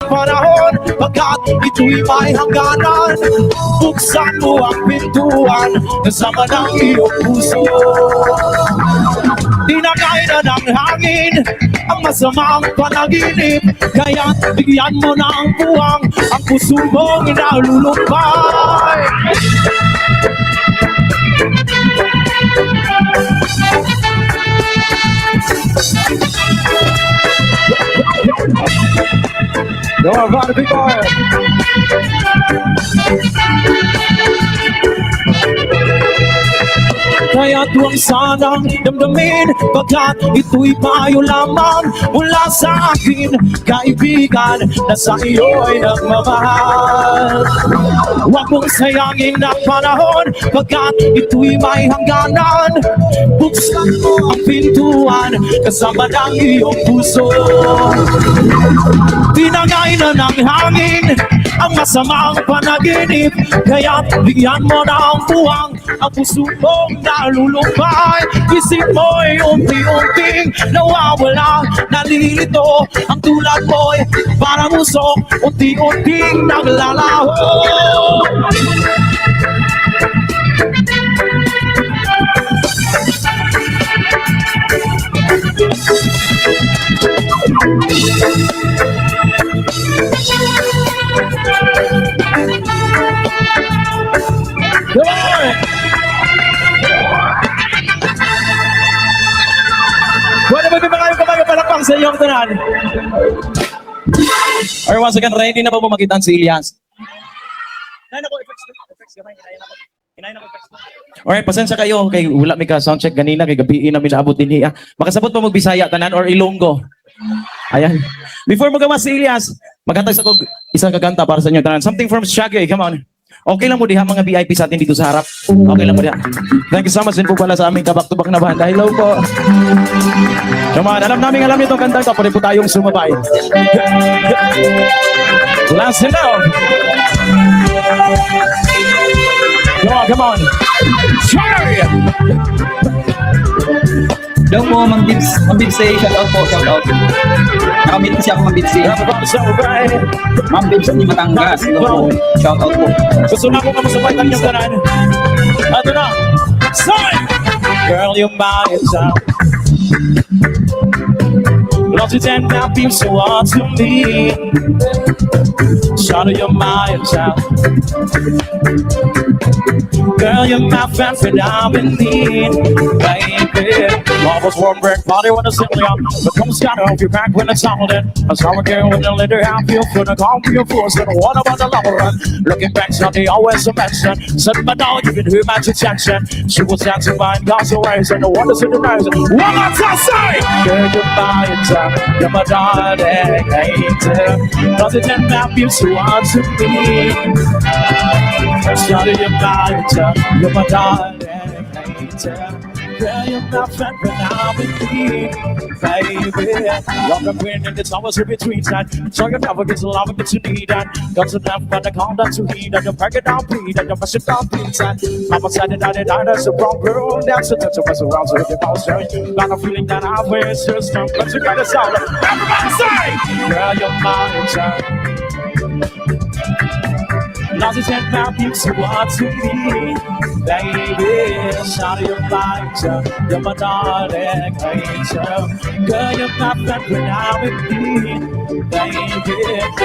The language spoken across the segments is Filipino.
panahon, pagkat ito'y may hangganan. Buksan mo ang pintuan, kasama ng iyong puso. Tinagay na ng hangin ang masamang panaginip, kaya bigyan mo ng buwang ang puso mong inalulumpay. Go on, run, people! Kaya tuwang sanang damdamin, pagkat ito'y payo lamang mula sa akin, kaibigan, na sa iyo'y nagmamahal. Huwag mong sayangin ang panahon, pagkat ito'y may hangganan. Buksan mo ang pintuan, kasama ng iyong puso. Tinangay na ng hangin ang masamang panaginip, kaya bigyan mo ng buwang ang puso mong nalulumpay. Isip mo'y unti-unting nawawala, nalilito ang tulad mo'y parang usok, unti-unting naglalaho. Come on! Pwede ba may mga kamay palakpak sa iyong tanan? Or once again, ready na ba mo makita si Elias? Alright, pasensya kayo kay wala may ka soundcheck ganina kay gabi namin naabot din niya. Makasabot pa mag Bisaya tanan or Ilonggo. Ayan. Before mo gawa si Elias, maghatag sa kog isang kaganta para sa inyo tanan. Something from Shaggy, come on. Okay lang mo diha mga VIP sa atin dito sa harap. Okay lang mo diha. Thank you so much din po pala sa aming kabak-tubak na banda. Hello po. Come on, alam niyo itong kanta ito. Pwede po tayong sumabay. Last it out. Come on. Sorry! Hello po, Ma'am Bibs, shout out po, shout out. Nakamit kasi ako, Ma'am Bibs. Ma'am Bibs ni Batangas, hello po, shout out po. Gusto na ko kamasabay ng yung kanan. Ato na. Sorry! Girl, you're my yourself. Lost it and now feels so hard to me. Shout out, you're my yourself. Girl, you're my friend for now in need, baby. Love was warm break party when it's simply up, but come scatter off your back when it's all in. I saw a girl with a letter half feel for the calm for your force, and what about the lover run? Looking back, Sunday always a mention. Said my dog, you can hear my attention. She was dancing by and God's ways, and the wonders in the night. One more time, say, girl, you're my yourself, you're my darling angel. Does it end up you so hard to me? Shout out, you're my yourself, you're my darling angel. Girl, you're my friend, but now with me, baby. Love the wind and it's always in between time. So you never get to love it, but you need that. Got enough when the count down to heat and you break it down, bleed and you mess it down, please. I'm a side and that's a wrong girl. That's a touch of us around, so you bounce down. Got a feeling that I wear system, but you got a sound. Everybody say, girl, you're my child. Lost it and now you so hard to me, baby. Shout out, you're my angel, you're my darling angel. Girl, you're my friend when I'm with me, baby.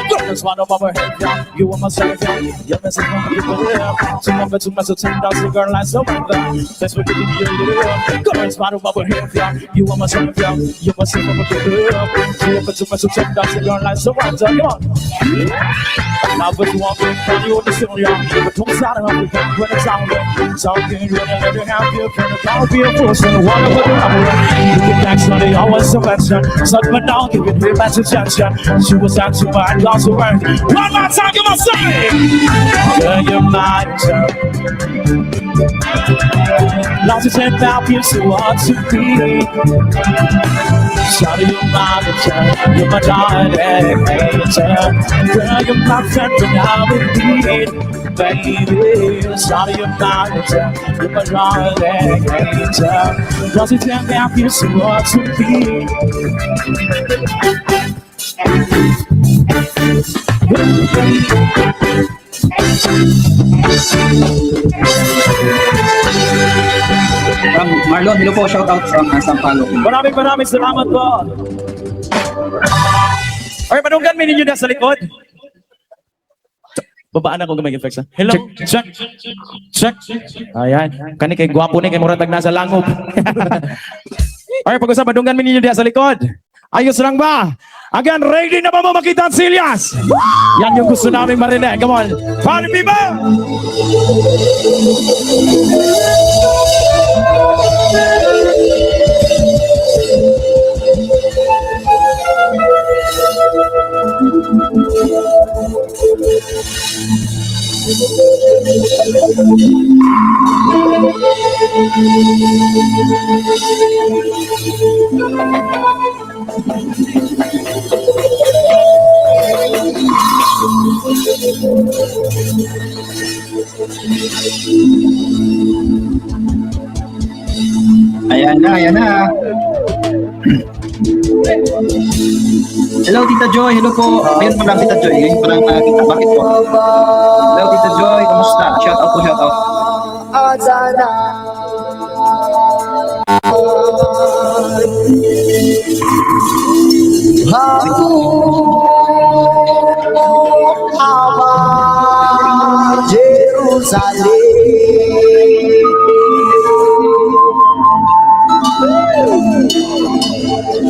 Girl, one of our head down, you are my savior. You're messing from the live. To number two, mess of 10,000 girl, like so much. That's what you give you live. Girl, one of our head down, you are my savior. You're my savior from the live. To number two, mess of 10,000 girl, like so much. Come on. Now, but you want me, you still young, but don't start up again when it's out there. Something really never happen, from the down be a force and the water with the number. You get back Sunday, always a mention. Suck my dog, give it real much attention. She was out to my lost away. One more time, come on, say! Girl, you're my child. Lost it and found you so hard to be. Shout out, you're my child, you're my darling angel. Girl, you're my friend, but now with me, baby. Shout out, you're my child, you're my darling angel. Lost it and found you so hard to be. From Marlon, hello po, shout out from Sampalo. Maraming salamat po. Or manunggan mo ninyo na sa likod. Babaan ako gamay effects ha. Hello. Check. Ayan. Kani kay gwapo ni kay muratag nasa langob. Or pag-usap manunggan mo ninyo na sa likod. Ayos lang ba? Again, ready na ba mo makita ang Silyas? Yan yung gusto namin marinig. Come on. Party people! Ayan na. Hello, Tita Joy. Hello po. Ayun pa lang, Tita Joy. Ngayon pa lang nakakita. Bakit po? Hello, Tita Joy. Kamusta? Shout out po, shout out.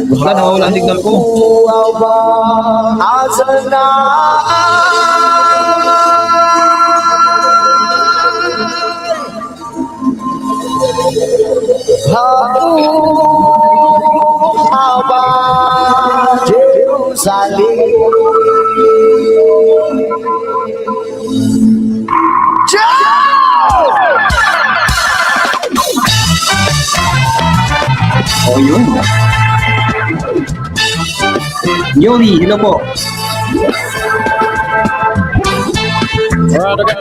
Basta nawawala ang signal ko. Oh, yun. Yori, hello po.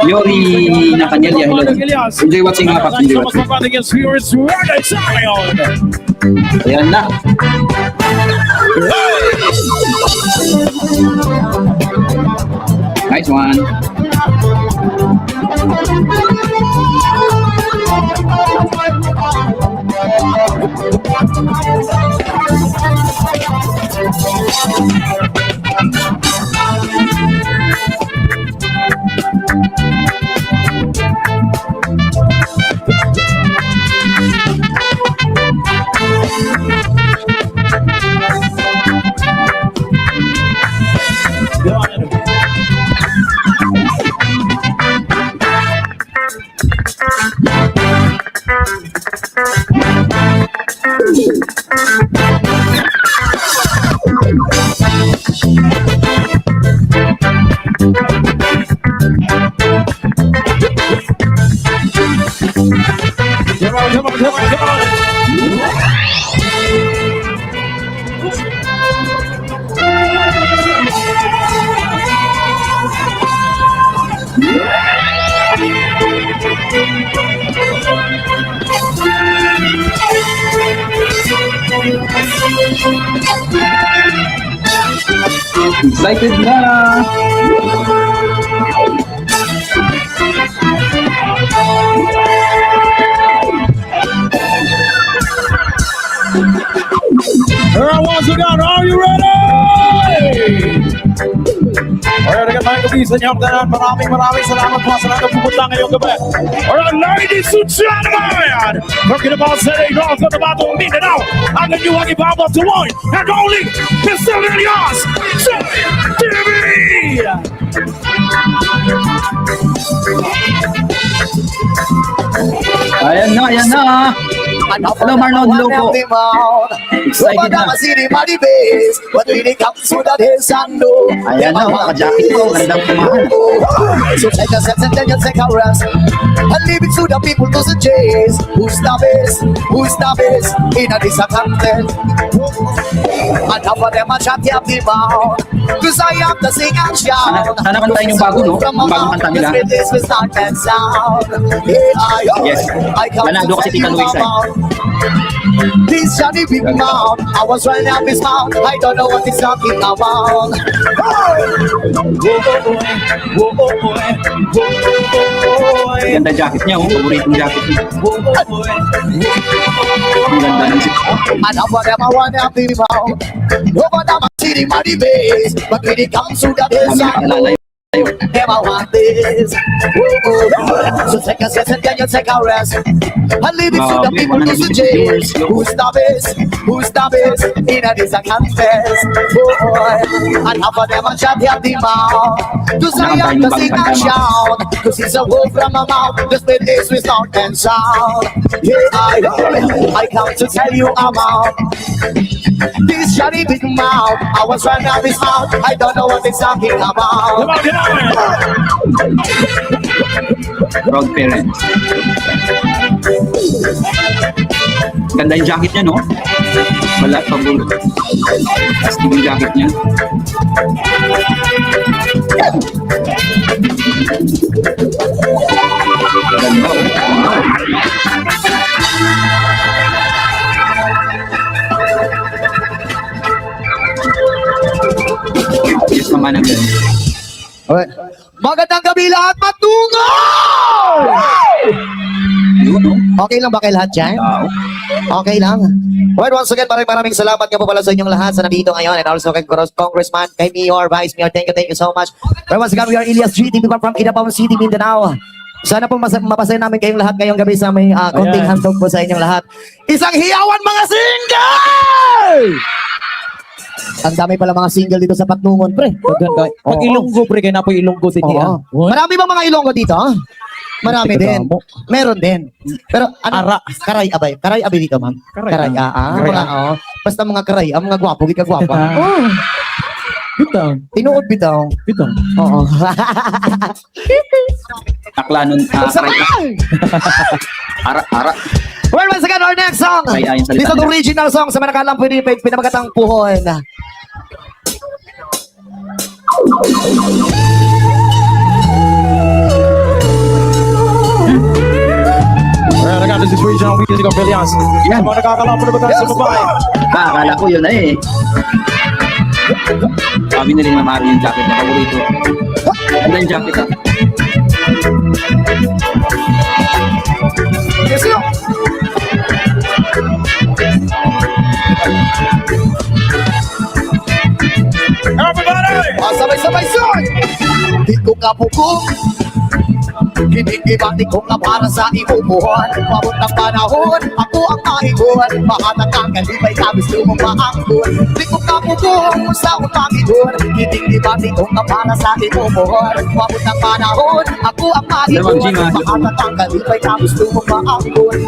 Yori Nakanyelya, hello. Enjoy watching mga paps, enjoy watching. Ayan na. Nice one. Come on. Excited na! Once again, are you ready? Alright, agad tayong gabi sa inyo. Maraming salamat po sa lahat ng pumunta ngayong gabi. Alright, ladies and gentlemen, talking about Saturday North of the Battle of Mindanao, ang inyong ibabas to one and only Mr. Elias TV! Ayan na! Hello Marlon, hello po. Excited na. Ayan na, naka-jacket ko, gandang kumahan. So take a step and then you take a rest and leave it to the people to suggest who's the best in a this content. On top of them I chat the mouth, cause I am the sing and shout. Sana kantahin yung bago, no? Yung bagong kanta nila. Yes, Ganado kasi Tita Luisa. This Johnny Big Mouth, I was running up his mouth. I don't know what he's talking about. Ganda jacket niya, oh. Paboritong jacket niya. Ang ganda ng sit. And I never wanna be found. Nobody ever see the money base, but when it comes to the Kami bass, I know nakalala yun. never want this. So take a seat and then you take a rest. And leave it to the people who suggest. Who's the best? Who's the best? In a this I confess. And half of them a chat at the mouth. To say I'm to sing and shout. Cause it's a wolf from my mouth. The split is with sound and sound. Yeah, I come to tell you I'm out. This Johnny Big Mouth, I was running out his mouth. I don't know what he's talking Come about. on, get on it. Proud parent. Ganda yung jacket niya, no? Wala, pabulot. Astig yung jacket niya. Ganda, oh. Yes naman ang ganda. Okay. Magandang gabi lahat, matungol! Yun, no? Okay lang ba kay lahat dyan? Tao. Okay lang. Well, once again, maraming salamat nga po pala sa inyong lahat sa nandito ngayon and also kay Congressman, kay Mayor, Vice Mayor. Thank you so much. Well, once again, we are Elias GT, we come from Kidapawan City, Mindanao. Sana po mapasaya namin kayong lahat ngayong gabi sa may konting Ayan. handog po sa inyong lahat. Isang hiyawan mga single! Ang dami pala mga single dito sa Patnungon, pre. Maganda. Pag Oo. Ilonggo, pre, kaya na po Ilonggo din niya. Oo. Marami bang mga Ilonggo dito? Marami Tika din. mo. Meron din. Pero ano? Ara. Karay abay. Karay abay dito, ma'am. Karay, Karay. Karay, Wala, oh. Basta mga karay. Ang mga gwapo, gika gwapa. Ah. Oh. Bitang. Tinuod bitaw. Bitang. Oo. Takla nun. Sabay! Ara. Well, once again, our next song. Ay, ayon salita This is the nila. original song sa manakalang pinamagatang puhon. Well, I got this regional music of Billions. Yan. Mga nakakalapo na ba sa babae? Akala ko yun na eh. Sabi na rin mamari yung jacket na paborito. Ganda yung jacket, ah. Yes, sir. Everybody! Sabay-sabay, sir. Di ko kapuko. Kinigibati ko nga para sa imubuhan. Pabot ng panahon, ako ang maibuhan. Mahatag ang kalibay na gusto mong maangkon. Di ko kapuko sa akong Panginoon. Kinigibati ko nga para sa imubuhan. Pabot ng panahon, ako ang maibuhan. Mahatag ang kalibay na gusto mong maangkon.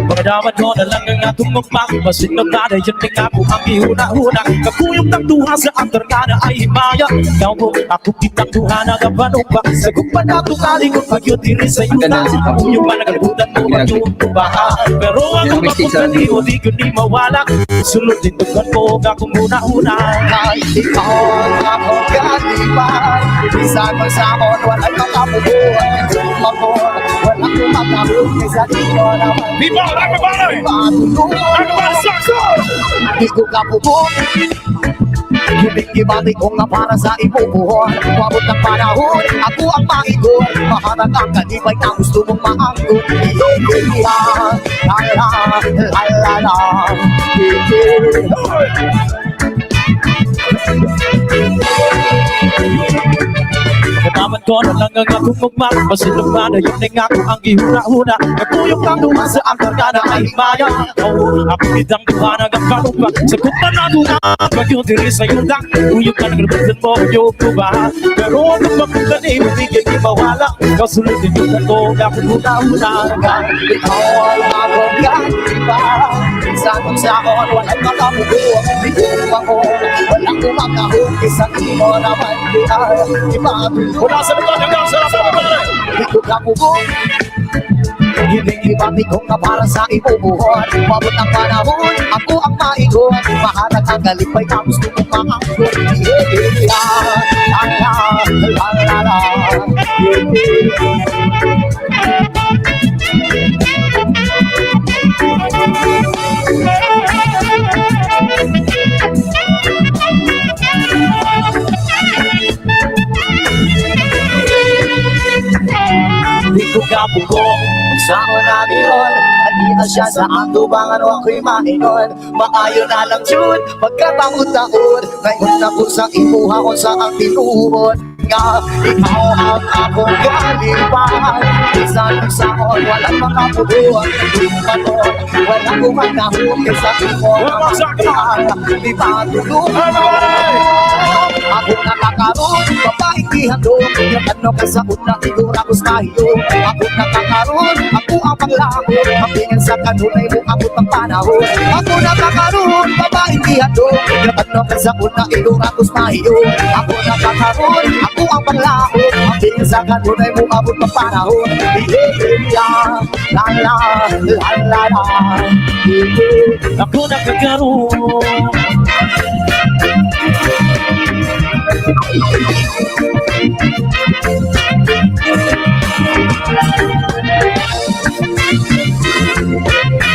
Pagdaman ko na lang ang atong magpang Masinag na na yan ting ako ang ihuna-huna Kakuyong ng duha sa antarkana ay himaya Ikaw ko, ako kitang duha na kapanong pa Sagot pa na tukaling kung pag-yun diri sa iyo na Kakuyong pa nagalibutan mo pag-yun baha Pero ang mapunganiyo di ko ni mawala Sulod din tugan ko akong huna-huna Kahit ikaw ang akong kalibay Bisan mo sa akon, walang makapubuhan. Magmamon, walang kumagahon. Kaysa di ko naman People, everybody! Everybody, suck! Di ko kapubok. Gibig-gibati ko nga para sa ipupuhon. Wabot ng panahon, ako ang maigon. Maharag ang kalibay na gusto mong maanggon. La-la-la-la-la. Kataman ko na lang ang akong magmang Masinag na na yun ang ako ang ihuna-huna Kakuyong ng duha sa antarkana ay himaya Oo, ako kitang duha na kapanong Sagot pa na duha pag-yun diri sa iyo na Kuyong ka naglabutan mo yung kuba Pero ang mapunganiyo di kayo mawala Kasunod din yung ko akong huna-huna Ikaw ang akong kalibay. Bisan mo sa akon, walang makapubuhan. Di ko ako, walang kumagahon. Kaysa di mo naman ibabilo. Wala sa mga hanggang sa laban Di ko kapubok. Gibig-gibati ko nga para sa ibubuhan. Wabot ng panahon, ako ang maigon. Maharag ang kalibay na gusto mong maanggon. La-la-la-la-la. Hindi ko kapugong Sama namin yun, halina siya sa atubangan o ako'y maingon. Maayo na lang June, pagkataon-taon. Ngayon na po sa imuha ko sa ang tinuod. Nga, ikaw ang akong kalipan. Isang isahon, walang mga pubuan. Hindi mo walang kumanahon. Kesa imo ang saktan, di ba tulungan? Ako nakakaroon, babaeng di handog. Yung ano ka sa una, igura ko sa iyo. Ako nakakaroon, ako ang panglahon. Mapingin sa kanunay mo, abot ang panahon. Ako nakakaroon, babaeng di handog. Yung ano ka sa una, igura ko sa iyo. Ako nakakaroon, ako ang panglahon. Mapingin sa kanunay mo, abot ang panahon. La la la la la. Ako nakakaroon.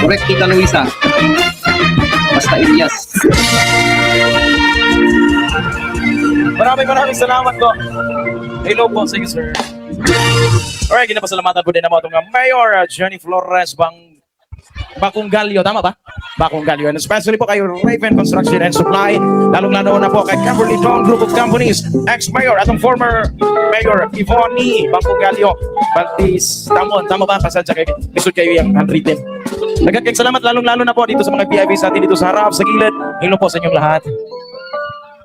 Correct, Tita Luisa. Basta Elias. Maraming salamat po. Hello po sa iyo, sir. Alright, ginapasalamatan po din naman itong Mayor Jenny Flores Bacungalio, tama ba? Bacungalio. And especially po kay Raven Construction and Supply, lalong-lalo na po kay Kimberly Dawn Group of Companies, ex-mayor, atong former mayor Ivonne Bacungalio Baltis. Tama ba? Kasadya kayo, lisod kayo yung handwritten. Nagkakik salamat lalong-lalo na po dito sa mga PIV sa atin dito sa harap, sa gilid. Hello po sa inyong lahat.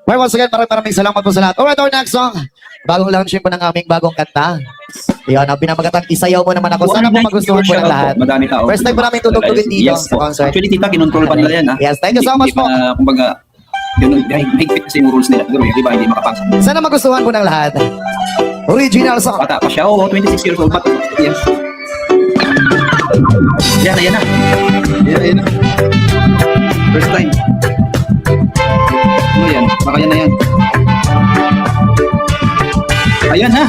Well, once again, maraming salamat po sa lahat. Alright, our next song. Bagong launching po ng aming bagong kanta. Yan, ang pinamagatang isayaw mo naman ako. Sana po magustuhan po ng lahat. Madami tao. First time po namin tutugtugin dito Yes sa po. concert. Actually, Tita, kinontrol pa nila yan, ha? Yes, thank you so much po. Kumbaga, yun, higpit kasi yung rules nila. Pero yung iba hindi makapasok. Sana magustuhan po ng lahat. Original song. Bata pa siya, 26 years old, but yes. Yan na. Yan na. First time. Ano yan? Baka yan na yan. Ayan na.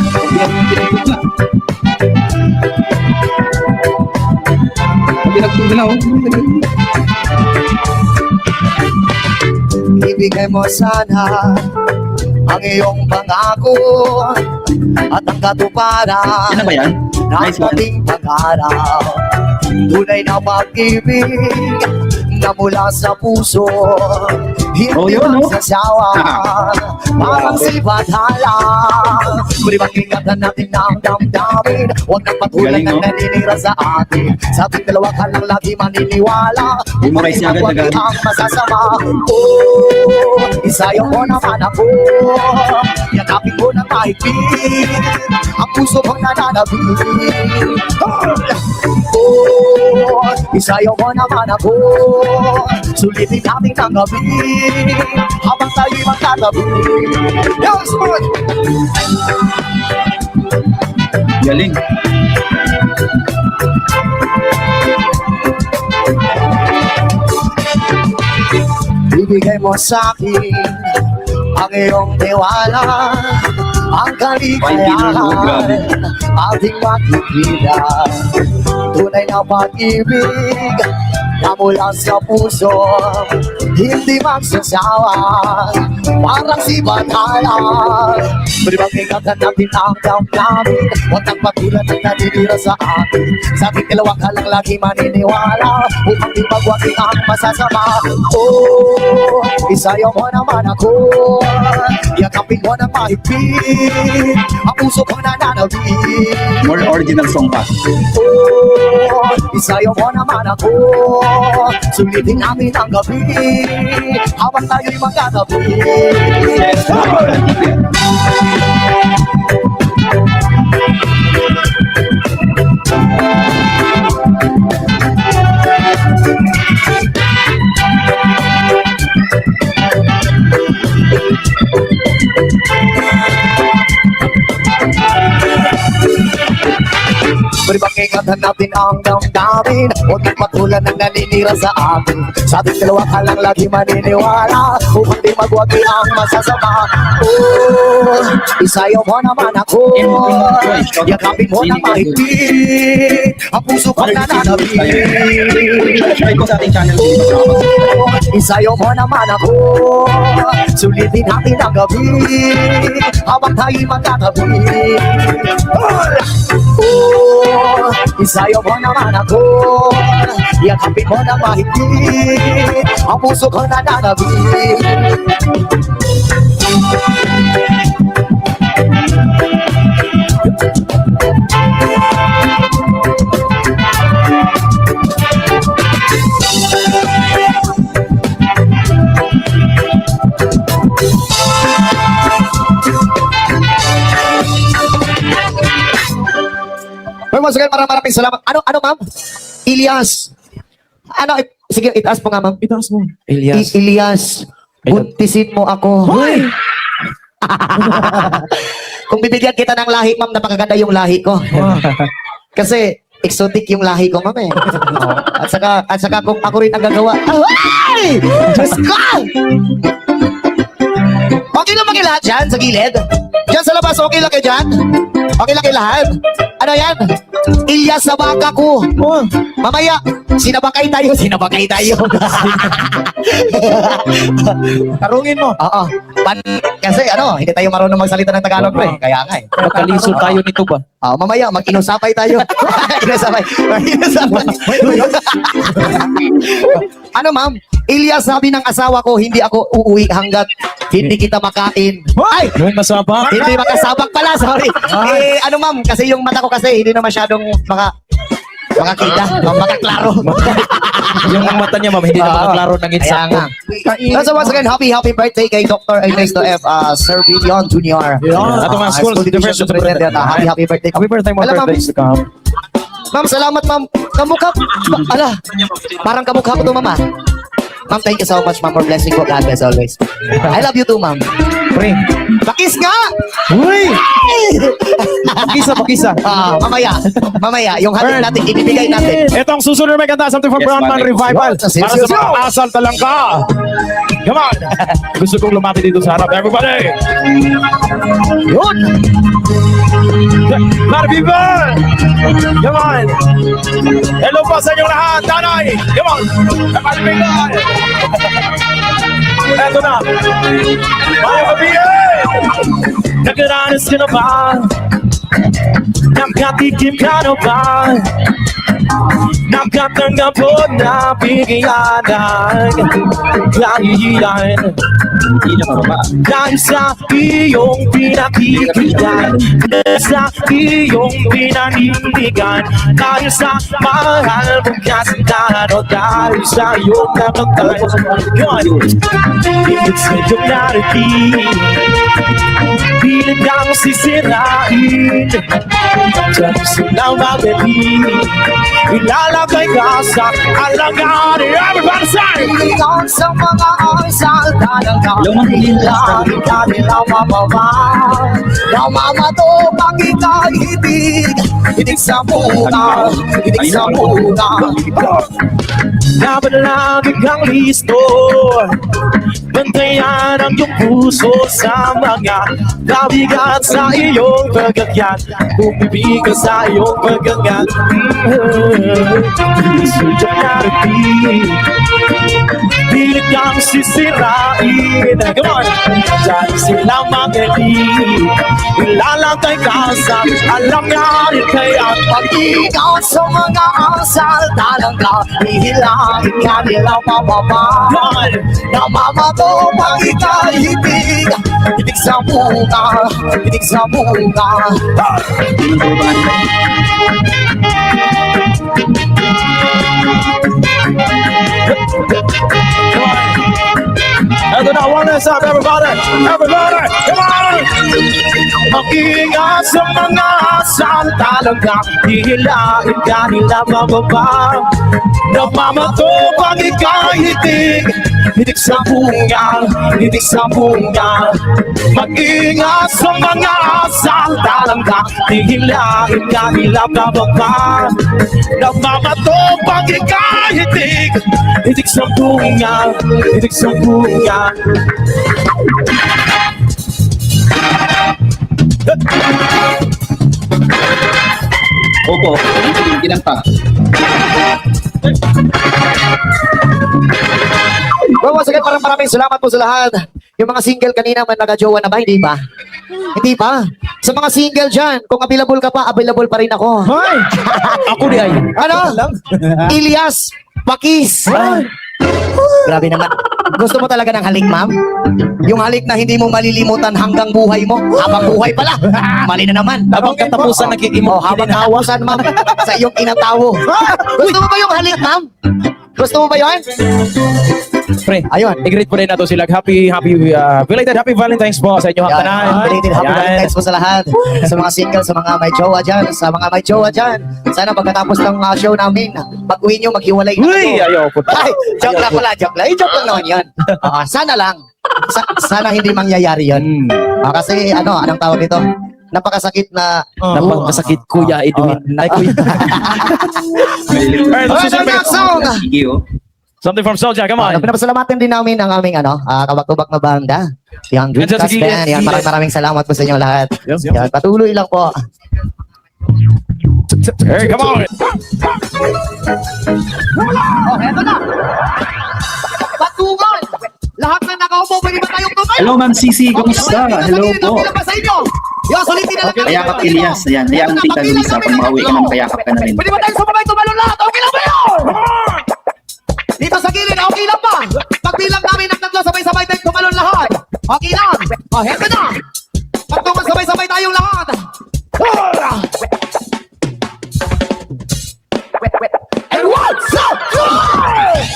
Pinagtugla na, oh. Ibigay mo sana ang iyong pangako at ang katuparan Yan na ba yan? ng Nice one. ating pag-araw. Tunay na pag-ibig na mula sa puso, Oh, hindi yun, no? magsasawa. Parang si Badhala, muli makikatan natin ang damdamin. Huwag nang patulan Galing, na no? naninira sa atin. Sa ating dalawa ka lang lagi maniniwala. Memorize niya agad, Huwag agad. ang masasama. Oh, isayaw mo naman ako. Yakapin mo ng mahigpit. Ang puso kong nananabik. Oh, isayaw mo naman ako. Sulitin natin ang gabi habang tayo'y magtatabi. Yes, man! Galing. Ibigay mo sa akin ang iyong tiwala, ang kaligayahan, ating makikita. Tunay na pag-ibig na mula sa puso, hindi magsasawa. Parang si Badhala, pwede bang ingatan natin ang damdamin. Huwag nang patulan ang naninira sa atin. Sa ating dalawa ka lang lagi maniniwala, upang di magwagi ang masasama. Oh, isayaw mo naman ako. Yakapin mo ng mahigpit, ang puso kong nananabik. More original song pa. Oh, isayaw mo naman ako. Sulitin namin ang gabi habang tayo'y magkatabi. Yes, Pwede bang ingatan natin ang damdamin? Huwag nang patulan ng naninira sa atin. Sa ating dalawa ka lang lagi maniniwala, upang di magwagi ang masasama. Oh, isayaw mo naman ako. Yakapin mo ng mahigpit, ang puso kong nananabik. Subscribe ko sa ating channel. Oh, isayaw mo naman ako. Sulitin natin ang gabi habang tayo'y magkatabi. Isayaw mo naman ako, yakapin mo na mahigpit, ang puso ko na nanabig. Once again, maraming salamat. Ano, ma'am? Ilyas. Ano, sige, itaas mo nga, ma'am. Itaas mo. Ilyas, buntisin mo ako. Hoy! Kung bibigyan kita ng lahi, ma'am, napakaganda yung lahi ko. Kasi, exotic yung lahi ko, ma'am eh. At saka kung ako rin ang gagawa. Ay! Diyos ko! Okay lang mga lahat dyan sa gilid? Dyan sa labas, okay lang kayo dyan? Okay lang kayo lahat? Ano yan? Ilyas na baka ko. Mamaya, sinabakay tayo. Tarungin mo. Oo. Kasi hindi tayo marunong magsalita ng Tagalog eh. Kaya nga eh. Magkaliso tayo nito ba? Mamaya, mag-inusapay tayo. Inusapay. Ano ma'am? Ilyas, sabi ng asawa ko, hindi ako uuwi hanggat hindi kita makain. Ay! Yung masabak. Hindi makasabak pala, sorry. Ano ma'am, kasi yung mata ko kasi hindi na masyadong makakita, makaklaro. Yung mata niya, ma'am, hindi na makaklaro ng Kaya insakto. nga. So once again, happy birthday kay Dr. Ernesto F. Sir Billion Jr. Ato mga school Division Superintendent. Happy birthday. Happy birthday, more Alam, ma'am, birthdays to come. Ma'am, salamat ma'am. Kamukha, parang kamukha ko to ma'am ah. Ma'am, thank you so much ma'am for blessing ko. God bless always. I love you too ma'am. Pre. Pakis nga! Uy! Pakisa. Mamaya, yung hatid natin, ibibigay natin. Ito ang susunod na may kanta, something from Yes, Brownman Malik. Revival. Yes, Para sa mga asal talangka. Come on! Gusto kong lumapit dito sa harap. Everybody! Yun! Mga people! Come on! Hello po sa inyong lahat, nanay! Come on! Mga people! Eto na! Mga kapigay! Nagkaranas ka na ba? Nakatikim ka na ba? Nakatanggap po na bigyanan kahihiyan. Hindi na mababa. Dahil sa iyong pinakikinggan, sa iyong pinanindigan, dahil sa mahal mong kasintahan, o dahil sa iyong nakantay. Ibig sa iyong narating, pilit kang sisirain. Diyan sila magaling, ilalagay ka sa alanganin. Everybody say! Ikaw sa mga asal talaga Hilangin ka nila mababa Namamato pag ikahibig Hinig sa muna Dapat lagi kang listo, bantayan ang iyong puso sa mga kabigat sa iyong pagkakyat. Bumibig ka sa iyong pagkakyat. Sudyang narating, pilit kang sisirain. Come on! Diyan sila magaling, ilalagay ka sa alanganin. Kaya Pag-ikaw sa mga asal talaga Ihilangin ka nila mababa Namamato pag ikahibig Hinig sa muna Ito na, one last time, everybody! Everybody! Come on! Mag-iingat sa mga asal talaga Hihilain ka nila mababa Namamato pag ikahitig Hinig sa bunga Mag-iingat sa mga asal talaga Hihilain ka nila mababa Namamato pag ikahitig Hinig sa bunga Opo, ginanta. Well, once again, maraming salamat po sa lahat. Yung mga single kanina, man nagajowa na ba? Hindi ba? Hindi pa. Sa mga single dyan, kung available ka pa, available pa rin ako. Hoy! Ako di ay. Ano? Ilyas Pakis. Grabe naman. Gusto mo talaga ng halik, ma'am? Yung halik na hindi mo malilimutan hanggang buhay mo. Habang buhay pala. Mali na naman. Habang katapusan Oh, habang kawasan, ma'am. Sa iyong inatawo. Gusto mo ba yung halik, ma'am? Gusto mo ba yun? Pre, Ayun. i-greet po rin nato sila. Happy belated Happy Valentine's po sa inyo Yan. tanan. Belated happy Valentine's po sa lahat. Sa mga single, sa mga may jowa dyan. Sa mga may jowa dyan. Sana pagkatapos ng show namin, pag-uwi nyo, maghiwalay na Uy, kayo. ayaw po. Ay, joke lang pala, joke lang. Joke lang naman yun. Sana lang. Sana hindi mangyayari yun. Kasi anong tawag dito? Napakasakit na... Napakasakit, Kuya Edwin. Ay, Kuya. Alright, let's do Oh, something. next song! Something from Soulja, come on. Pinapasalamatin din namin ang aming kabak-kubak na banda. Yung Dreamcast Sige. Band. Yan, maraming salamat po sa inyo lahat. Yes. Yan, patuloy lang po. Hey, come on. Oh, eto na! Patungan! Lahat na nakaupo, pwede ba tayong tumayo? Hello, Ma'am Sisi. Kumusta? Hello po. Sa inyo. Yo, sulitin na lang natin. Kayakap Elias. Ayan, hayaan mo Tita Luisa. Pag makauwi ka ng kayakap ka na rin. Pwede ba tayong sumabay tumalon lahat? Okay lang ba yun? Dito sa gilid, okay lang ba? Pagbilang namin ng tatlo, sabay-sabay tayong tumalon lahat. Okay lang. Oh, heto na. Pagtungan, sabay-sabay tayong lahat. And what's up?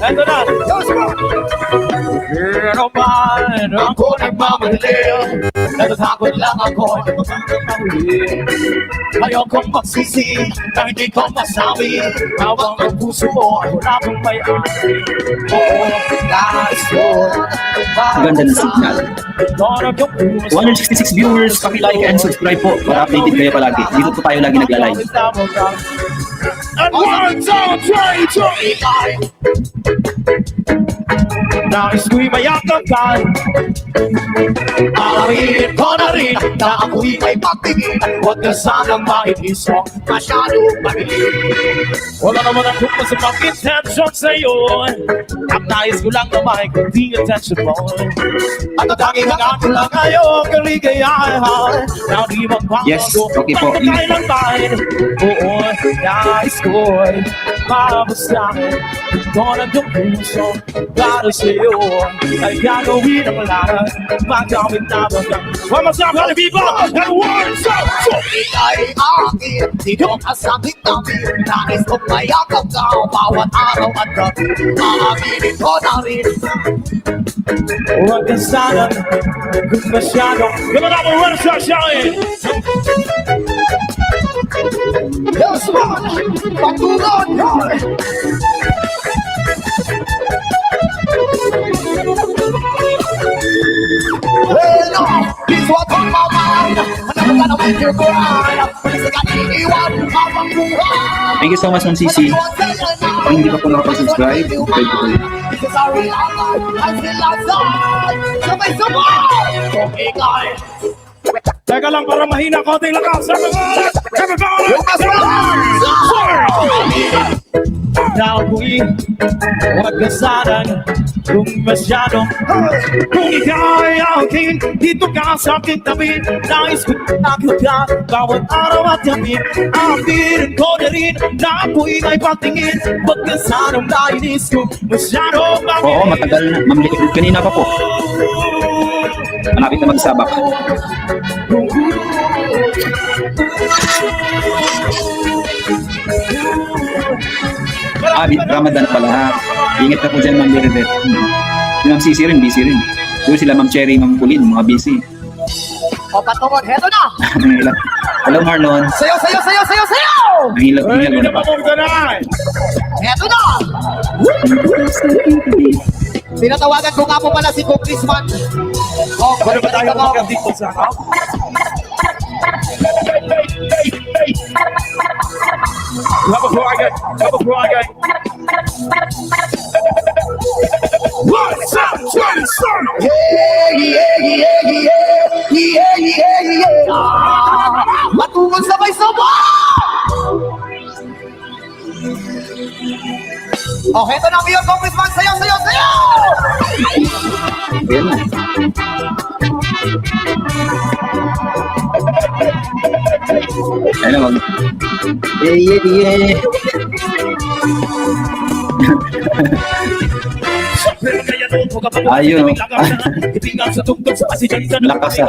Eto na. Pero man, ako nagmamahali. Natatakot lang ako na magkamali. Ayokong magsisi na hindi ko masabi. Hawang ang puso mo, wala kong may-ari. Oo, nais ko. Ganda ng signal. 166 viewers, paki-like and subscribe po para updated kayo palagi. Dito po tayo lagi nagla-live. And 1, 2, 3, 2, nais ko'y mayakap ka. Alamin ko na rin na ako'y may patingin. Huwag ka sanang mainisok, masyadong mabilis. Wala naman akong masamang intention sa'yo. Ang nais ko lang na may kunting attention mo. At ang tanging ako lang ngayon, kaligayahan. Na di magbago, Yes, okay po. kailan tayo. Oo, nais ko'y mabasahin. Ito na yung puso, para sa'yo. Ay gagawin ang lahat, magamit na bagang. One more time, party people, and 1, 2, 3. Ika'y akin, dito ka sa bitamin. Nais ko mayakap ka, bawat araw at gabi. Aaminin ko na rin. Huwag ka sana, kung masyado. Come on, I'm a runner, start shouting. Yes, man! Patungan! Well, no, this what on my mind. I'm never gonna make you cry. Kasi kaniniwan habang buhay. Thank you so much, Ma'am Sisi. Kung hindi pa po nakapag-subscribe, subscribe po kayo. This is our real life. I feel outside. Sabay-sabay! Kung ika'y Teka lang, para mahina konting lakas. Everybody! yung mas malakas! Na ako'y huwag ka sana kung masyado. Kung ikaw ay akin, dito ka sa aking tabi. Nais ko nakit ka bawat araw at gabi. Aaminin ko na rin na ako'y may patingin. Huwag ka sanang nainis ko masyado. Oo, matagal na. Ma'am, kanina pa po. Malapit na magsabak. Ramadan pala ha. Ingat ka po dyan, Ma'am Bernadette. Ma'am Sisi rin, busy rin. Doon sila Ma'am Cherry, Ma'am Kulin, mga busy. O patungan, heto na! Hello, Marlon. Sayo, sayo, sayo, sayo, sayo! Ang hilap mo na pa. Heto na! Tinatawagan ko nga po pala si Congressman. Oh, Pwede ba tayo umakyat dito sa house? Have a cry, have a cry. What's up, 20, Yeah, yeah, yeah, yeah, yeah, yeah, yeah. Matungan sabay-sabay! Okay, ito na ang Beyond Congressman. Sayaw, sayaw, sayaw! Ayan na. Ayan na, mag... Yeah. Ayun. Lakas ah.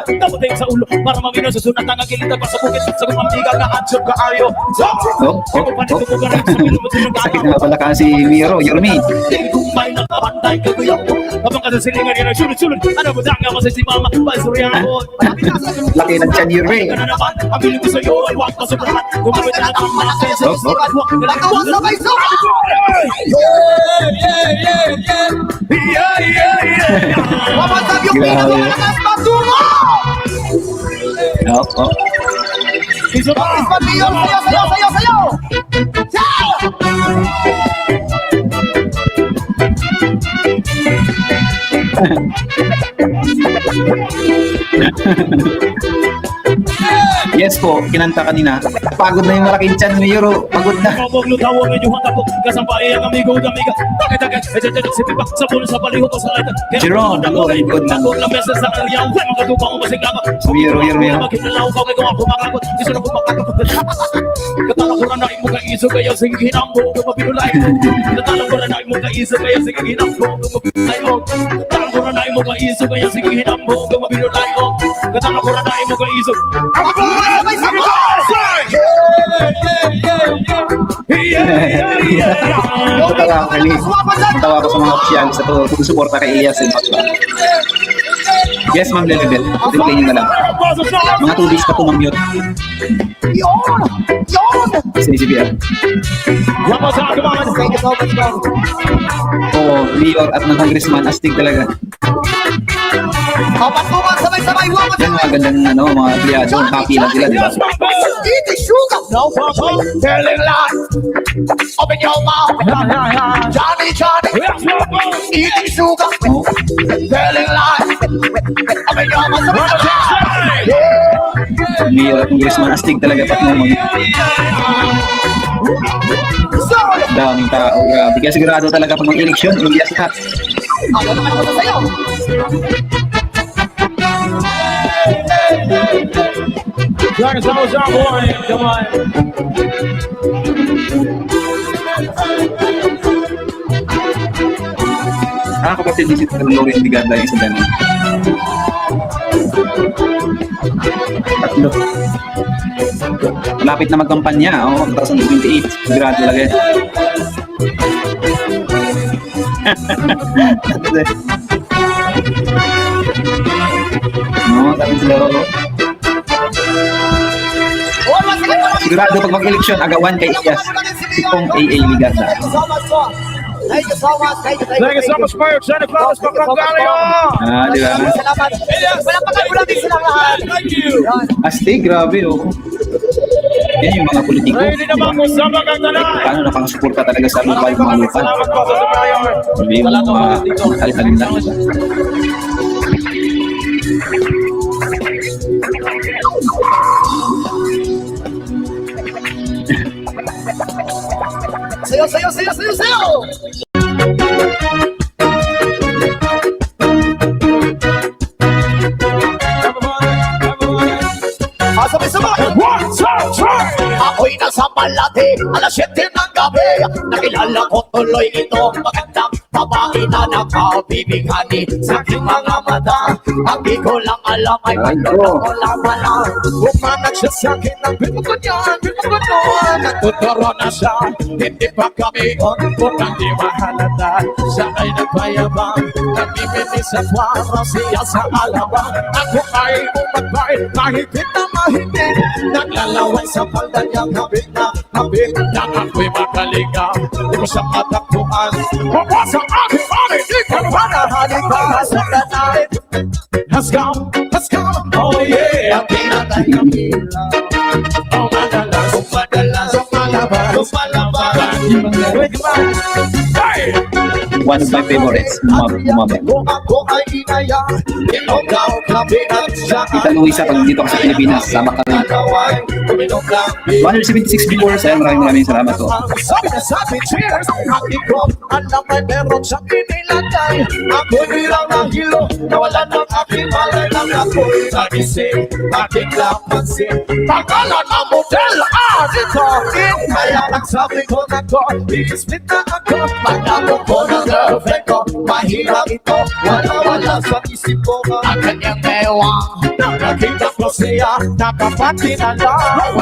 Sa ulo para mamino sa sunat ang agilitan pa sa bukit sa kumamdigang na answer ka ayo. Oh. Sakit na pala kasi Miro, Yormi. May nakabantay ka kuya ko. Habang ka sa silingan yan ay sulod-sulod. Ano ba dang ako sa si mama? Pasurya ako. Laki ng tiyan, Yormi. Ano naman? Ang biling ko sa'yo ay wak ka sa lahat. Gumamit na ang malaki sa Oh. Nagawa sabay-sabay! Mamatag yung Grabe. pinakamalakas patungo! Oh. Congressman Beyond, sayaw, sayaw, sayaw, sayaw! Sayaw! Yes po, kinanta kanina. Pagod na yung malaking tiyan, Miro. Pagod na. Kabog lutawang medyo hata ko. Kasampay ang amigo amiga. Takit-takit. Si Pipa sa puno sa baliho ko sa lahat. Jerome, good na. Ako lang beses sa kaliyaw. Magkatupang umasigama. Miro. Magkinalaw ka kay kung pumakakot. Iso na pumakakot. Katala ko na imo ka iso kaya sige hinambo. Mapinulay mo. Katala ko na imo ka iso kaya sige hinambo. Mapinulay mo. Katala ko na imo ka iso kaya sige hinambo. Mapinulay mo. Katala ko na imo ka iso. Tawa ako kali. Tawa ko sa mga opisyal sa to. Susuporta kay Iyas. Yes, Ma'am Lelibet. Simple nyo na lang. Mga 2 days pa to, Ma'am Yot. Yun! CCBR. Thank you so much, bro. Oo, Mayor at ng Congressman. Astig talaga. Kapat-kuman, sabay-sabay, wamat Yan mga gandang mga empleyado. Happy lang sila, di ba? Eat the sugar! No problem. Telling lies. Open your mouth. Johnny. Eat the sugar. Oo. Telling lies. Open your mouth. Mayor at Congressman. Astig talaga pat naman. Daming tao. Grabe. Kaya sigurado talaga pag mag-eleksyon, Iyas lahat. Ano naman ako sa'yo? Come on. Kapatid ni si Lorin Bigada yung isa ganun. Tatlo. Malapit na magkampanya. 2028. Sigurado talaga yan. Tapos sila ro. Sigurado pag mag-eleksyon, agawan kay Iyas. Itong AA Ligada. Thank you so much. Thank you so much. Mayor Santa Claus Pagkagalio. Di ba? Salamat. Walang pagkagulang din silang lahat. Yan. Astig, grabe Yan yung mga politiko. Ready na ba kung sa magagana? Paano nakakasuporta talaga sa lokal mga lupa? Salamat po sa Mayor. Sabi yung mga alkalin lang. Sayo! Sabay-sabay! 1, 2, 3. Ako'y nasa Malate, alas 7 ng gabi. Nakilala ko tuloy itong magandang babae na nakabibighani sa aking mga mata. Ang di ko lang alam ay pagkala ko lang pala. Umanag siya sa akin ng binuganyan. Natuturo na siya, hindi pa kami kung hindi mahalata. Siya ay nagpayabang, nagmimiti sa kwaro, siya sa alabang. Ako ay umagbay, mahigit na mahigit. Naglalaway sa palda niya, kapit na ako'y makaligaw. Di ko siya matakbuhan. Wala sa aking body. Di ka panahalik ka sa kanay. Let's go. Oh yeah, ang pinatay kami lang. Oh, madalas. Madalas, Lumalabas. lumalabas. Wait, come on. Hey! One of my favorites. Bumaba. Kung ako ay inaya, ikaw kami at siya Tita Luisa, pag dito ka sa Pilipinas, sama ka rin. kaway. Kuminom kami. 176 viewers. Ayun, maraming salamat po. Sabi na sabi, cheers! Ang ikom, alam ay meron siyang inilagay. Ako'y bilang ng hilo, nawalan ng aking malay lang ako'y nagising. Aking lapansin, pagkalan ang model, dito. Kaya nagsabi ko na ko, i-split na ako. Pagkakot ko ng girlfriend ko, mahirap ito. Wala sa isip ko ang kanyang ewa. Nakakita ko siya, nakapati na lang.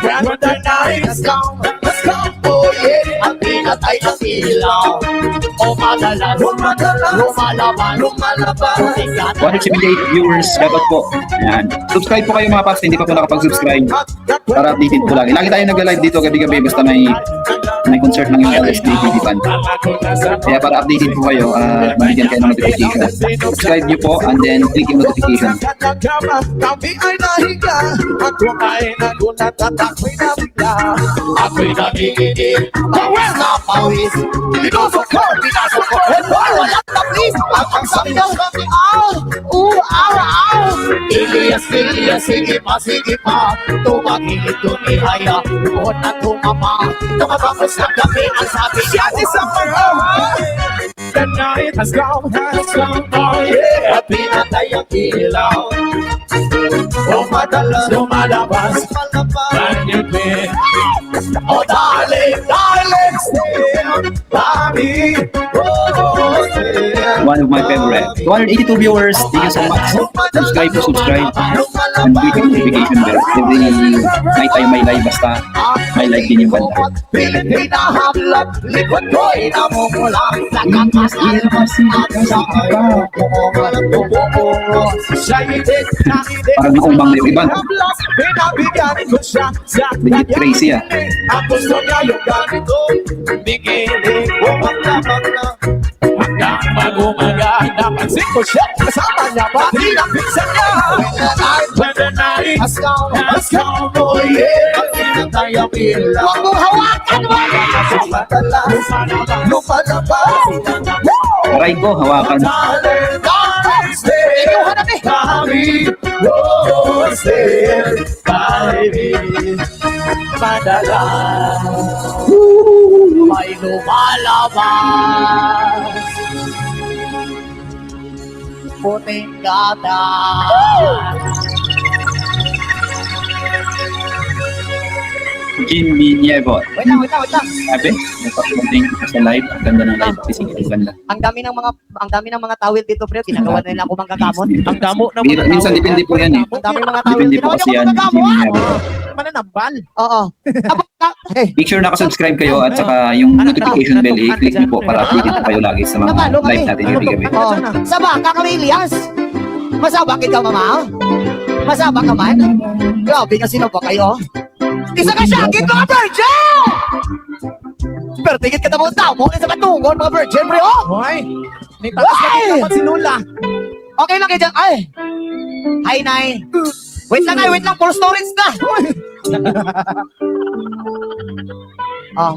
When the night is gone, let's go, oh yeah. Ang pinatay ng ilaw. O madalas, lumalaban. 178 viewers. Dapat po. Yan. Subscribe po kayo mga paps. Hindi pa po nakapag-subscribe. Para updated po lagi. Lagi tayo nag-live dito gabi-gabi. Basta may concert ng yung LSD TV Band. Kaya para updated po kayo, mabigyan kayo ng notification. Subscribe nyo po and then click yung notification. Kami ay nahiga. Ako ay nagulat at ako'y nabigla. Ako'y nagiginig. Pawis na pawis. Pinusok ko. Wala na please. Ang sabi ng kami, Ilias, sige pa. Tumagilid, tumihaya. Buhon na tumama. Tumatapos na kami ang sabi niya. December, The night has gone, oh yeah. at pinatay ang ilaw. Oh, madalas lumalabas. Brand new day. Oh, darling, still, Bobby, oh, still. One of my favorite. 282 viewers. Thank you so much. Subscribe. And click yung notification bell. Every night tayo may live. Basta may live din yung banda. Pilipina hamlat, likod ko'y namumula. Nakakasal at siya ay bumubuo. Siya hidik, Parang di kumbang na yung iba. hamlat, pinabigyan ko siya sa Legit crazy ah. Ang gusto niya yung ganito, bigilin ko maglamang na. Hanggang mag-umaga, napansin ko siya. Kasama niya ba? Pinapinsan niya. When the night Has gone, has gone, oh yeah. Ang pinatay ang ilaw. Huwag mong hawakan mo! Lumalabas. Aray ko, hawakan. Darling, stay. Kami, oh, stay. baby, madalas May lumalabas. Puting gata. Jimmy Nievo. Wait lang. Sabi, nagpapunting sa live. Ang ganda ng live. Kasi ang ganda. Ang dami ng mga tawil dito, pre. Ginagawa nila ako manggagamot. ang damo ng Minsan depende po yan eh. Ang dami mga tawil. Depende po Ginawa kasi niyo yan. ako Jimmy Nievo. manggagamot. mananambal. Oo. Make sure nakasubscribe kayo at saka yung notification bell i-click nyo po para updated po kayo lagi sa mga live natin gabi-gabi. Oh. Saba ka kami, Elias. Masaba kita, mama. Masaba ka man. Grabe nga sino ba kayo? Isa ka syakit, mga virgin! Pero tigit ka na mga tao mo sa patungon, mga virgin, pre, oh! Hoy, nitakas na kita pa sinula. Okay lang kayo dyan. Ay! Hi, Nay. Wait lang, full storage na.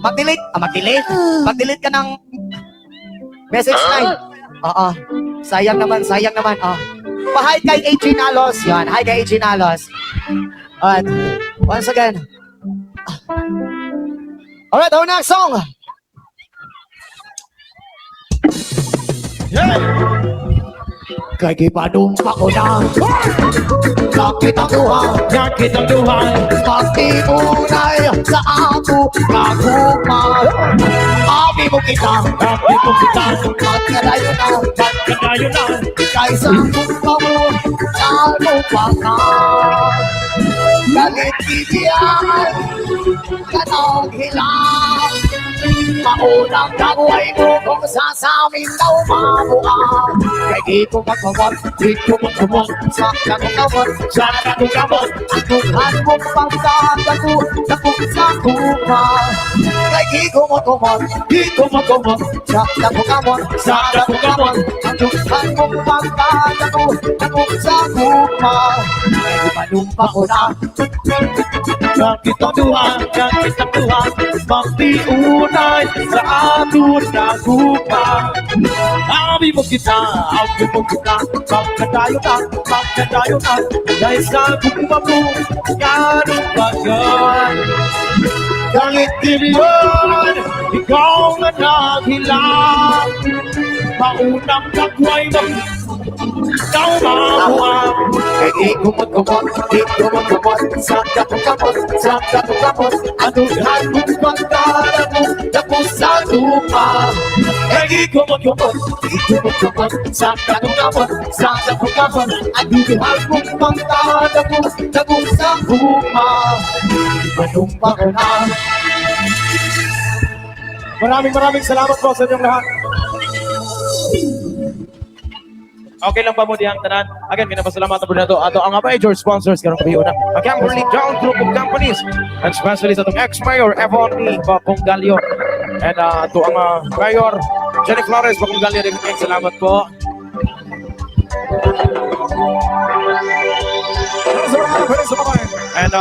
Mag-delete. Mag-delete ka ng message, Nay. Oo. Sayang naman. Pa-hi kay AJ Nalos. Yan, hi kay AJ Nalos. Alright, once again. Alright, our next song. Kay kipanumpa ko na. Nakit ang duha. Pati unay sa ako kaguma. Abi mo kita. Pagkadayo na. Kaysa kung mo. Ano pa ka? Galit idiyan. Kanong hilang. Maunang kabuhay mo kung sasamin daw mabuha. Kaya di ko magpawag, sa kagugamot, ang dughan mong pagkatago, takot sa kuha. Kaya di ko magpawag, sa kagugamot, ang dughan mong pagkatago, takot sa kuha. Kaya panumpa ko na. Nakit ang duha, pagti unay Kahit sa ato na gupa Abi mo kita Pagkadayo na Dahil sa gupa mo Ganong bagan Kahit tibyon Ikaw na naghilang Maunang nagway na Ikaw mamuha Kay kumot sa kapot anuhan mo pagkala mo tapos sa lupa. Kaya kumot Sa kapot anuhan mo pagkala mo tapos sa lupa. Manumpa ka na. Maraming salamat po sa inyong lahat. Okay lang ba mo diyang tanan? Again, minapasalamatan po na ito. Ato ang major sponsors karong kabiyo na. Ang Camberley Down Group of Companies. And especially sa itong ex-mayor, Evony Bacungalio. And ito ang mayor, Jenny Flores Bacungalio. Salamat po. And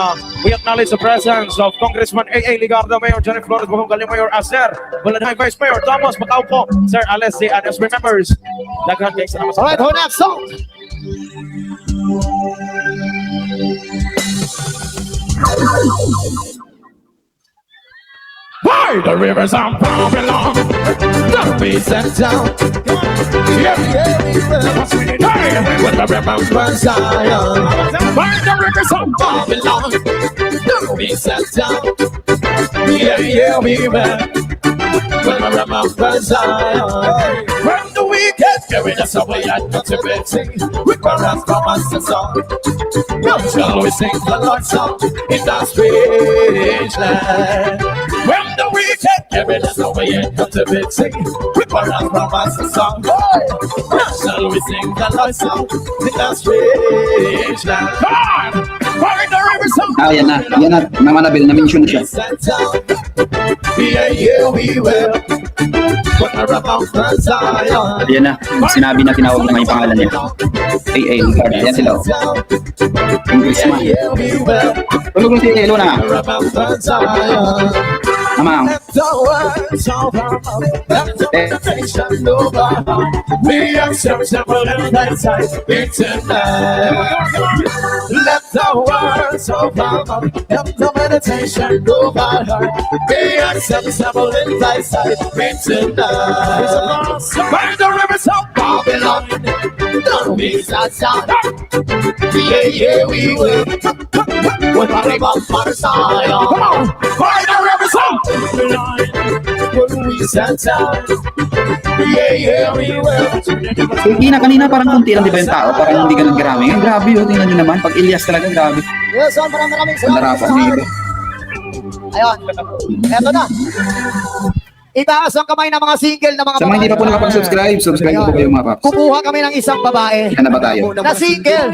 we acknowledge the presence of Congressman A.A. Ligardo, Mayor Jenny Flores Bacungalio, Mayor Acer, Bulanay Vice Mayor Thomas Macaupo, Sir Alessi, and as members. Daghang kayong salamat sa Alright, hold next song. By the rivers of Babylon, the beast and down. Yeah, when the rivers burn Zion. By the rivers of Babylon, the beast and down. Yeah, we will. When the rivers burn Zion. When the wicked carried us away and not to be sing, we perhaps come as the song. Now shall we sing the Lord's song in that strange land. When the wicked carried us away and not to be sing, we perhaps come as the song. Now shall we sing the Lord's song in that strange land. God, by the rivers of Yan na. Mama Nabel, na-mention siya. yeah, we will. When the rivers burn Zion. Yan na. Sinabi na tinawag na nga yung pangalan niya. A.A. Ligardo. Yan sila. Congressman. Tulog mo si Luna. Mamang. We are so simple and nice. Let the words of our mouth help the meditation go by heart. We are so simple and nice. By the rivers of Babylon, don't be sad. Yeah, we will. When the rivers burn Zion, come on. By the rivers of Babylon, when we stand down. Yeah, we will. Hindi na kanina parang kunti lang di ba yung tao? Parang hindi ganun grabe. Ngayon grabe yun. Tingnan nyo naman. Pag Ilyas talaga grabe. Yes, maraming salamat. Narapan libre. Ayun, eto na. Itaas ang kamay ng mga single na mga Sa mga hindi pa po nakapag-subscribe, subscribe po kayo mga paps. Kukuha kami ng isang babae Ilan na ba tayo? na single.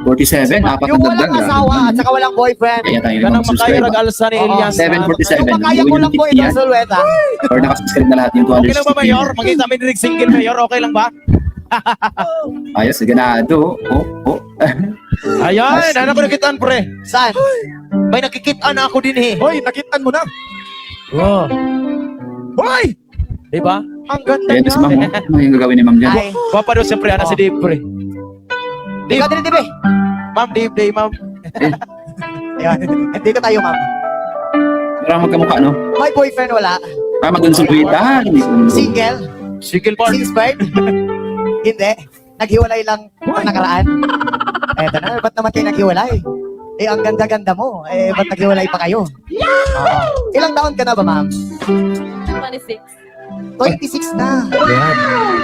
47, apat Yung na dagdag. walang asawa at saka walang boyfriend. Kaya tayo Kanang mag-subscribe. makaya rag-alsa ni Elias. 747. Kung makaya ko lang po itong sulweta. Or nakasubscribe na lahat yung 260. Okay lang ba, Mayor? Makita kami dinig single, Mayor. Okay lang ba? Ayos, ganado. Oh. Ayan, ano ko nakitaan, pre? Saan? May nakikitaan na ako din eh. Hoy, nakitaan mo na. Oh. Hoy! Diba? Ang ganda Ayan, si ma'am. Ano yung gagawin ni ma'am dyan? Ay, Papa daw siyempre, ana si Dave, pre. ikaw din, Dibe. Ma'am, Dave, ma'am. Ayun, hindi ko tayo, ma'am. Parang magkamukha, no? May boyfriend, wala. Parang magkonsultuitan. Single? Single part. Single Hindi. Naghiwalay lang ang nakaraan. Eto na, ba't naman kayo naghiwalay? Eh, ang ganda-ganda mo. Eh, ba't naghiwalay pa kayo? Oo. Ilang taon ka na ba, ma'am? 26. 26 na.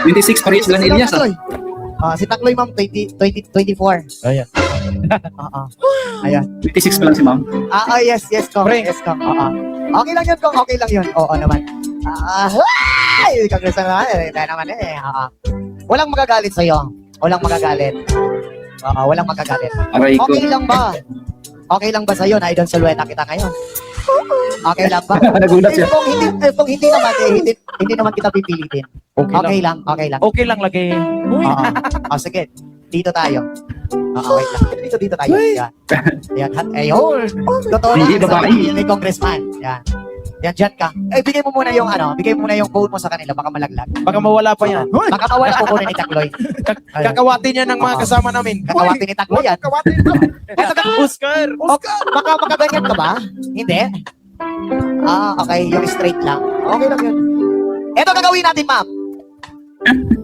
26 pa rin sila ni Elias, ah. Si Takloy, ma'am, 24. Ayan. Oo. Ayan. 26 pa lang si ma'am. Yes, Kong. Pre. Yes, Kong. Oo. Okay lang yun, Kong. Okay lang yun. Oo naman. Ay! Kagresa na. Dahil naman eh. Oo. Walang magagalit sa'yo. Walang magagalit. Oo, walang magagalit. Aray ko. Okay lang ba? Okay lang ba sa'yo na idol Solueta kita ngayon? Okay lang ba? Nagulat siya. Kung hindi naman, hindi naman kita pipilitin. Okay lang. Okay lang lagi. Oo. Sige. Dito tayo. Wait lang. Dito tayo. Yan. Ayun. Totoo Hindi, lang. babae. Sabi ni Congressman. Yan. Yan, dyan ka. Eh, bigay mo muna yung bigay mo muna yung phone mo sa kanila, baka malaglag. Baka mawala pa yan. Hoy! Baka mawala ko kunin ni Takloy. Kakawatin yan ng mga kasama namin. Kakawatin ni Takloy yan. Kawatin mo. Eto ka, Oscar! baka makaganyan ka ba? Hindi? Okay, yung straight lang. Okay lang yun. Eto gagawin natin, ma'am.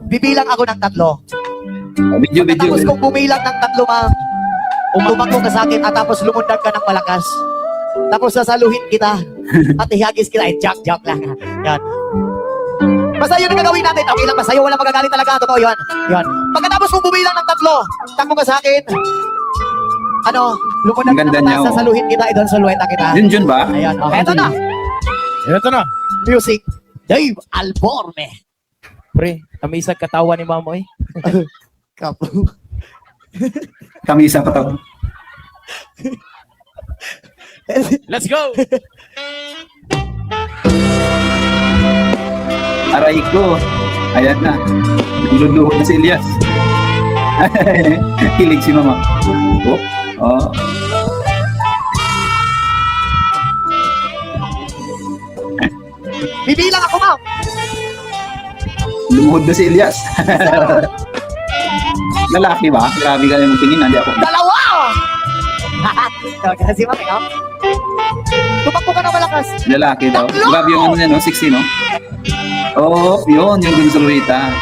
Bibilang ako ng 3. Video. Tapos kung bumilang ng 3, ma'am, tumakbo ka sa akin at tapos lumundag ka ng malakas. Tapos sasaluhin kita at ihagis kita. Joke lang. Yan. Basta yun ang gagawin natin. Okay lang ba sa'yo? Walang magagalit talaga. Totoo yun. Yan. Pagkatapos kung bumilang ng 3, takbo ka sa akin. Lumundag Ang ka ganda ng niya, malakas, oh. sasaluhin kita, idon sulueta kita. Yun ba? Ayan. Eto na. Ito na. Music. Dave Alborne. Pre, kami isang katawa ni Mamo eh. Kapo. Kami isa pa to. Let's go! Aray ko. Ayan na. Luluhod na si Elias. Kilig si Mama. Oh. Bibilang ako, ma'am. Lumuhod na si Elias. Lalaki ba? Grabe ka naman tingin. Hindi ako. 2! Kasi ma'am, tumakbo ka na malakas. Lalaki daw. Tatlo! Grabe yung ano niya, no? 60, no? Oh, yun. Yung Dunsulwita.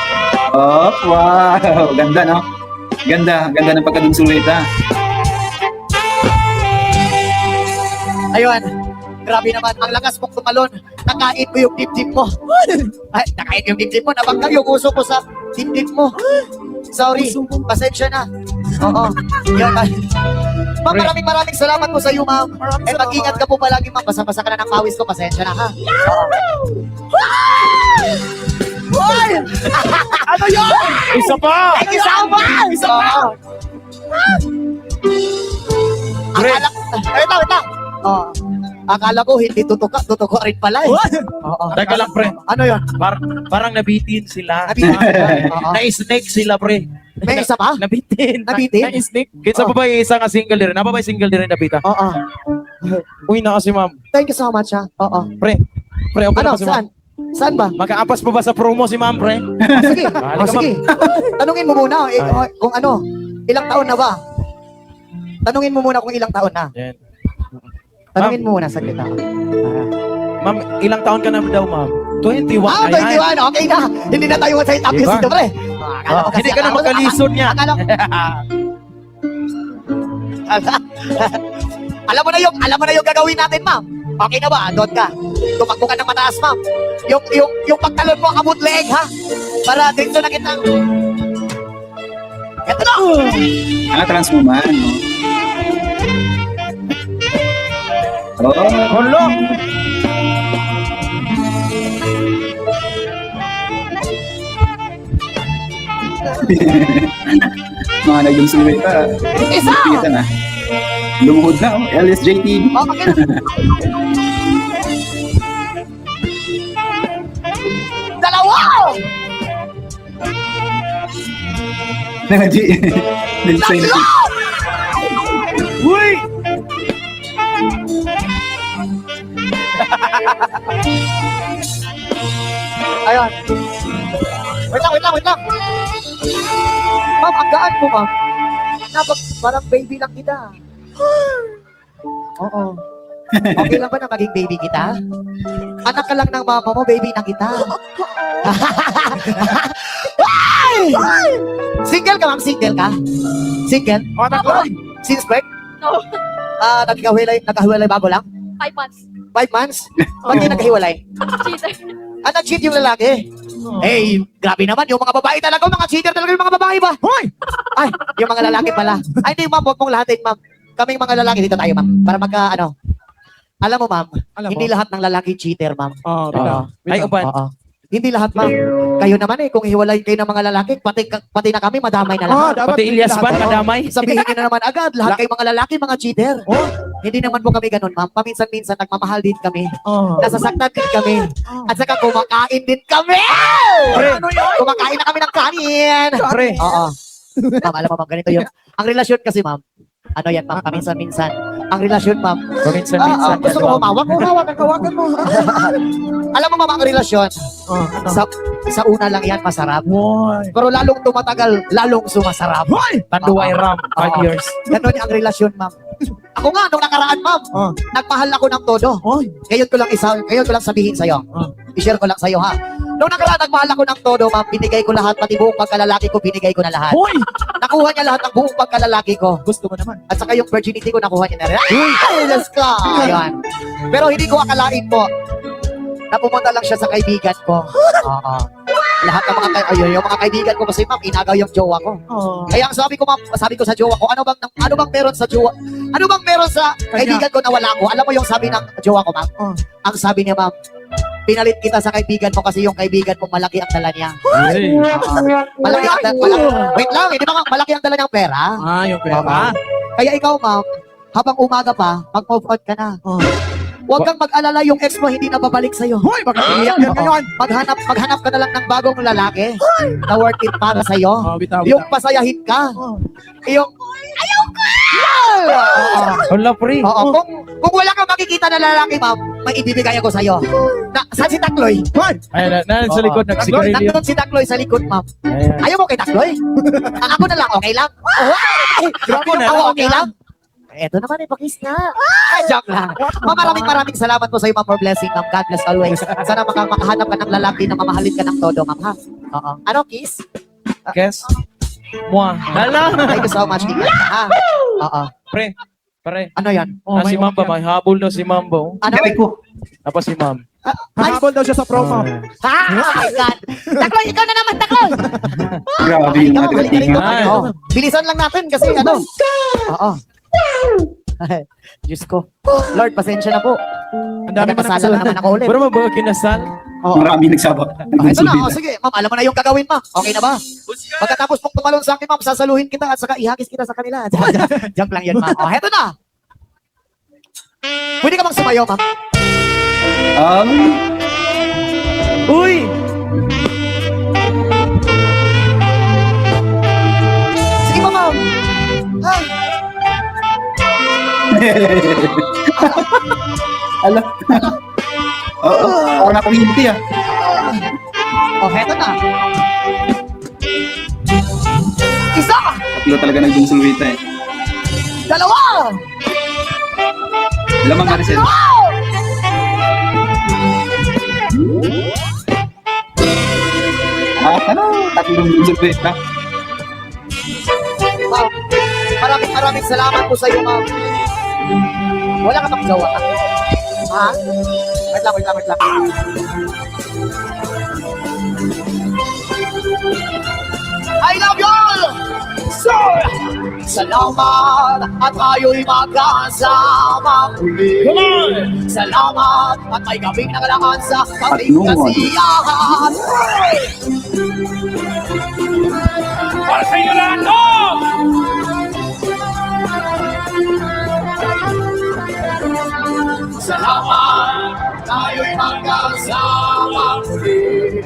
Oh, wow. Ganda, no? Ganda ng pagka-Dunsulwita. Ayun. Grabe naman. Ang lakas mong tumalon. Nakain ko yung dibdib mo. Ay, nakain ko yung dibdib mo. Nabangga yung uso ko sa dibdib mo. Sorry. Pasensya na. Oo. Yun. Ma'am, maraming salamat po sa iyo, ma'am. Mag-ingat ka po palagi, ma'am. Basa-basa ka na ng pawis ko. Pasensya na, ha? Oo. Hoy! Ano yun? Isa pa! Ay, isa pa! Isa pa! Akala ko, wait lang. Oh. Akala ko hindi tutuka rin pala eh. Oo. Teka lang, pre. Ano yun? Parang nabitin sila. Nabitin? Oo. Na-snake sila, pre. May isa pa? Nabitin. Nabitin? Na-snake. Kinsa pa ba yung isa nga single din? Napa ba yung single din nabita? Oo. Uy na kasi, ma'am. Thank you so much, ha? Oo. Pre, okay Ano, na kasi, ma'am. saan? Saan ba? Magkaapas pa ba sa promo si ma'am, pre? Sige, Halika, sige. Tanungin mo muna kung ilang taon na ba? Tanungin mo muna kung ilang taon na. Yan. Tanungin mo muna, saglit ako. Ma'am, ilang taon ka na daw, ma'am? 21. 21, okay na. Hindi na tayo sa tapos Diba? dito, pre. Hindi ka na magkalisod niya. Alam mo na yung gagawin natin, ma'am. Okay na ba? Doon ka. Tumakbo ka ng mataas, ma'am. Yung pagtalon mo, abot leeg, ha? Para dito na kita. Ito na! Trans woman, no? Oh, Hello! mga nagdunsulwita. Isa! Kita na. Lumuhod na, oh. LSJT. Okay na. Dalawa! Nag-G. Nag-sign Tatlo! Uy! Ayun. Wait lang. Ma'am, ang gaan mo, ma'am. Parang baby lang kita. Oo. Okay lang ba na maging baby kita? Anak ka lang ng mama mo, baby na kita. Ay! Single ka, ma'am? Single ka? Single? Anak lang. Since birth? No. Nagkahiwalay bago lang? 5 months. 5 months? Ba't di nagkahiwalay? Cheater. Nag-cheat yung lalaki? Eh, grabe naman. Yung mga babae talaga, mga cheater talaga yung mga babae ba? Hoy! Ay, yung mga lalaki pala. Ay, hindi, ma'am. Huwag mong lahatin, ma'am. Kaming mga lalaki, dito tayo, ma'am. Para alam mo, ma'am, hindi lahat ng lalaki cheater, ma'am. Oh, Oo. Ay, upan. Oo. Hindi lahat, ma'am. Kayo naman kung hiwalay kayo ng mga lalaki, pati na kami, madamay na lahat. Pati Ilyas Ban, madamay. Sabihin niyo na naman agad, lahat kayo mga lalaki, mga cheater. Hindi naman po kami ganun, ma'am. Paminsan-minsan, nagmamahal din kami. Nasasaktan din kami. At saka kumakain din kami! Pre. Kumakain na kami ng kanin! Pre. Oo. Ma'am, alam mo, ma'am, ganito yun. Ang relasyon kasi, ma'am, yan, ma'am, paminsan-minsan. Ang relasyon, ma'am. Paminsan-minsan. Gusto mo humawak? Hawakan mo. Alam mo, ma'am, ang relasyon, sa una lang yan masarap. Boy. Pero lalong tumatagal, lalong sumasarap. Boy! Tanduay Ram, 5 years. Ganon ang relasyon, ma'am. Ako nga, nung nakaraan, ma'am, nagmahal ako ng todo. Oy. Ngayon ko lang sabihin sa'yo. I-share ko lang sa'yo, ha? Nung nakaraan, nagmahal ako ng todo, ma'am, binigay ko lahat, pati buong pagkalalaki ko, binigay ko na lahat. Boy! Nakuha niya lahat ng buong pagkalalaki ko. Gusto mo naman. At saka yung virginity ko, nakuha niya na rin. Ay, Diyos ko! Ayan. Pero hindi ko akalain po na pumunta lang siya sa kaibigan ko. Oo. Lahat ng yung mga kaibigan ko kasi, ma'am, inagaw yung jowa ko. Kaya ang sabi ko, ma'am, sabi ko sa jowa ko, ano bang meron sa jowa? Ano bang meron sa kaibigan ko na wala ko? Alam mo yung sabi ng jowa ko, ma'am? Ang sabi niya, ma'am, pinalit kita sa kaibigan mo kasi yung kaibigan mo malaki ang dala niya. Hey. Malaki ang wait lang, hindi ba malaki ang dala niyang pera? Yung pera. Kaya ikaw, ma'am, habang umaga pa, mag-move on ka na. Huwag kang mag-alala yung ex mo hindi na babalik sa'yo. Hoy, baka iiyak yan ngayon. Maghanap ka na lang ng bagong lalaki na worth it para sa'yo. Bitaw. Yung pasayahin ka. Yung, ayaw ka! Wala, pre. Oo, kung wala kang makikita na lalaki, ma'am, may ibibigay ako sa'yo. Saan si Takloy? Hoy, Ayun, na sa likod, nagsigarilyo. Nandun si Takloy sa likod, ma'am. Ayan. Ayaw mo kay Takloy? Ako na lang, okay lang? Grabe na. Ako, okay lang? Eto naman, ipakis nga. Joke lang. Ma'am, maraming salamat po sa iyo, ma'am, for blessing, ma'am. God bless always. Sana makahanap ka ng lalaki na mamahalin ka ng todo, ma'am, ha? Oo. Ano, kiss? Guess. Mua. Hala. Thank you so much, Tingnan, ha? Oo. Pre. Pare. Ano yan? Si Mamba, may habol daw si Mambo. Ano? Kaya ko. Tapos si Ma'am. hahabol daw siya sa promo. Ha? Oh my God. Takloy, ikaw na naman, Takloy. Grabe yung mga Halika, tingnan. Oo. Bilisan lang natin kasi ano. Oo. Diyos ko. Lord, pasensya na po. Ang dami mo na Nagkasala naman ako ulit. Pero mabawa kinasal. Marami nagsabak. Ito na, sige, ma'am, alam mo na yung gagawin, ma'am. Okay na ba? Pagkatapos mong tumalon sa akin, ma'am, sasaluhin kita at saka ihagis kita sa kanila. Jump lang yun, ma'am. Heto na. Pwede ka bang sumayo, ma'am? Uy! Sige, ma'am. Ay, Ala. Oo, parang ako hindi ah. heto na. Isa, Tatlo talaga nagdungsulwita eh. dalawa, Lamang Maricel. Ano? Tatlong dungsulwita. ma'am. Maraming salamat po sa iyo, ma'am. Wala ka bang jowa? Ha? Wait lang. I love you all! Sir! Salamat at tayo'y magkasama muli. Salamat at may gabing nagalaan sa kaming kasiyahan. Para sa inyo lahat, no! Salamat, tayo'y magkasama muli.